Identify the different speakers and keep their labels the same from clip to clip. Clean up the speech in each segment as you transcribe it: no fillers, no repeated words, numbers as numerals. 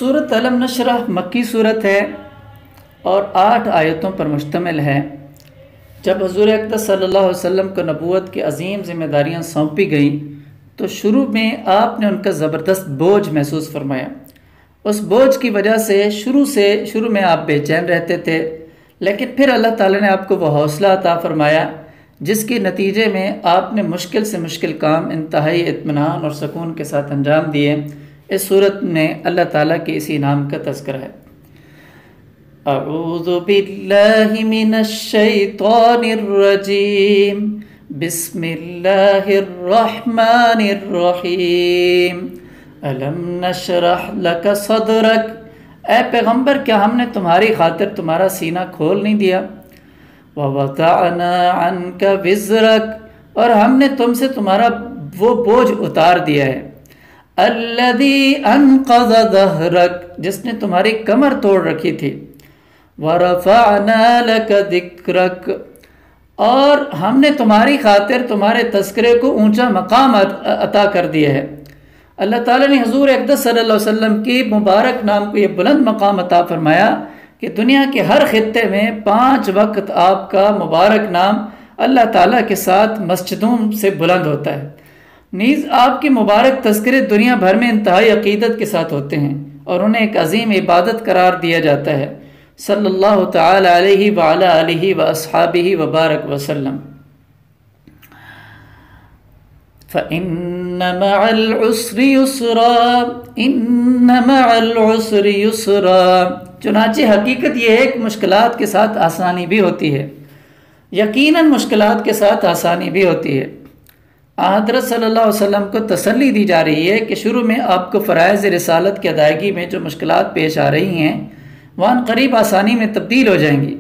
Speaker 1: سورۃ علم نشرح مکی صورت ہے اور 8 آیتوں پر مشتمل ہے۔ جب حضور اقدس صلی اللہ علیہ وسلم کو نبوت کی عظیم ذمہ داریاں سونپی گئیں تو شروع میں آپ نے ان کا زبردست بوجھ محسوس فرمایا۔ اس بوجھ کی وجہ سے شروع میں آپ بے چین رہتے تھے، لیکن پھر اللہ تعالیٰ نے آپ کو وہ حوصلہ عطا فرمایا جس کے نتیجے میں آپ نے مشکل سے مشکل کام انتہائی اطمینان اور سکون کے ساتھ انجام دیے۔ اس صورت میں اللہ تعالیٰ کے اسی نام کا تذکرہ ہے۔ اعوذ باللہ من الشیطان الرجیم، بسم اللہ الرحمن الرحیم۔ الم نشرح لک صدرک، اے پیغمبر کیا ہم نے تمہاری خاطر تمہارا سینہ کھول نہیں دیا؟ ووضعنا عنک وزرک، اور ہم نے تم سے تمہارا وہ بوجھ اتار دیا ہے۔ الذی انقض ظہرک، جس نے تمہاری کمر توڑ رکھی تھی۔ ورفعنا لک ذکرک، اور ہم نے تمہاری خاطر تمہارے تذکرے کو اونچا مقام عطا کر دیا ہے۔ اللہ تعالیٰ نے حضور اقدس صلی اللہ علیہ وسلم کی مبارک نام کو یہ بلند مقام عطا فرمایا کہ دنیا کے ہر خطے میں 5 وقت آپ کا مبارک نام اللہ تعالیٰ کے ساتھ مسجدوں سے بلند ہوتا ہے۔ نیز آپ کے مبارک تذکرے دنیا بھر میں انتہائی عقیدت کے ساتھ ہوتے ہیں اور انہیں ایک عظیم عبادت قرار دیا جاتا ہے۔ صلی اللہ تعالی علیہ وعلی آلہ واصحابہ وبارک وسلم۔ فَإِنَّ مَعَ الْعُسْرِ يُسْرًا، إِنَّ مَعَ الْعُسْرِ يُسْرًا، چنانچہ حقیقت یہ ہے کہ مشکلات کے ساتھ آسانی بھی ہوتی ہے، یقیناً مشکلات کے ساتھ آسانی بھی ہوتی ہے۔ حضرت صلی اللہ علیہ وسلم کو تسلی دی جا رہی ہے کہ شروع میں آپ کو فرائض رسالت کی ادائیگی میں جو مشکلات پیش آ رہی ہیں وہ ان قریب آسانی میں تبدیل ہو جائیں گی۔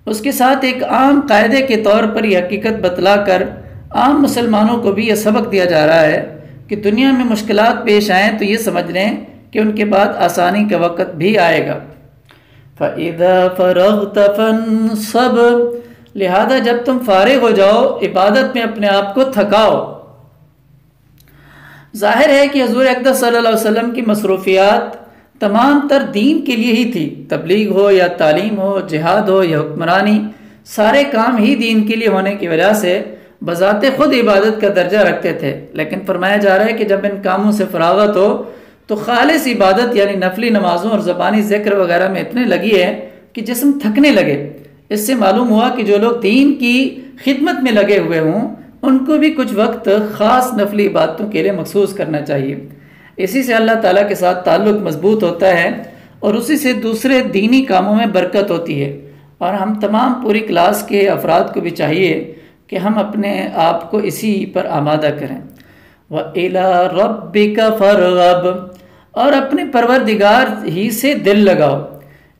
Speaker 1: اس کے ساتھ ایک عام قاعدے کے طور پر یہ حقیقت بتلا کر عام مسلمانوں کو بھی یہ سبق دیا جا رہا ہے کہ دنیا میں مشکلات پیش آئیں تو یہ سمجھ لیں کہ ان کے بعد آسانی کا وقت بھی آئے گا۔ فَإِذَا فَرَغْتَ فَانْصَبْ، لہذا جب تم فارغ ہو جاؤ عبادت میں اپنے آپ کو تھکاؤ۔ ظاہر ہے کہ حضور اقدس صلی اللہ علیہ وسلم کی مصروفیات تمام تر دین کے لیے ہی تھی، تبلیغ ہو یا تعلیم ہو، جہاد ہو یا حکمرانی، سارے کام ہی دین کے لیے ہونے کی وجہ سے بذات خود عبادت کا درجہ رکھتے تھے، لیکن فرمایا جا رہا ہے کہ جب ان کاموں سے فراغت ہو تو خالص عبادت یعنی نفلی نمازوں اور زبانی ذکر وغیرہ میں اتنے لگی ہے کہ جسم تھکنے لگے۔ اس سے معلوم ہوا کہ جو لوگ دین کی خدمت میں لگے ہوئے ہوں ان کو بھی کچھ وقت خاص نفلی عبادتوں کے لیے مخصوص کرنا چاہیے۔ اسی سے اللہ تعالیٰ کے ساتھ تعلق مضبوط ہوتا ہے اور اسی سے دوسرے دینی کاموں میں برکت ہوتی ہے۔ اور ہم تمام پوری کلاس کے افراد کو بھی چاہیے کہ ہم اپنے آپ کو اسی پر آمادہ کریں۔ وَإِلَىٰ رَبِّكَ فَارْغَب، اور اپنے پروردگار ہی سے دل لگاؤ،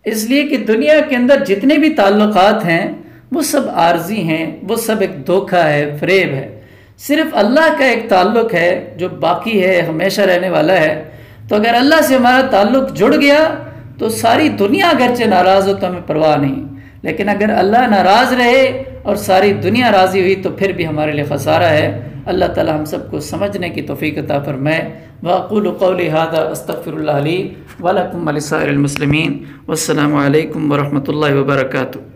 Speaker 1: اس لیے کہ دنیا کے اندر جتنے بھی تعلقات ہیں وہ سب عارضی ہیں، وہ سب ایک دھوکہ ہے، فریب ہے۔ صرف اللہ کا ایک تعلق ہے جو باقی ہے، ہمیشہ رہنے والا ہے۔ تو اگر اللہ سے ہمارا تعلق جڑ گیا تو ساری دنیا اگرچہ ناراض ہو تو ہمیں پرواہ نہیں، لیکن اگر اللہ ناراض رہے اور ساری دنیا راضی ہوئی تو پھر بھی ہمارے لیے خسارہ ہے۔ اللہ تعالی ہم سب کو سمجھنے کی توفیق عطا فرمائے۔ وأقول قولي هذا استغفر الله لي ولكم ولسائر المسلمين، والسلام علیکم ورحمۃ اللہ وبرکاتہ۔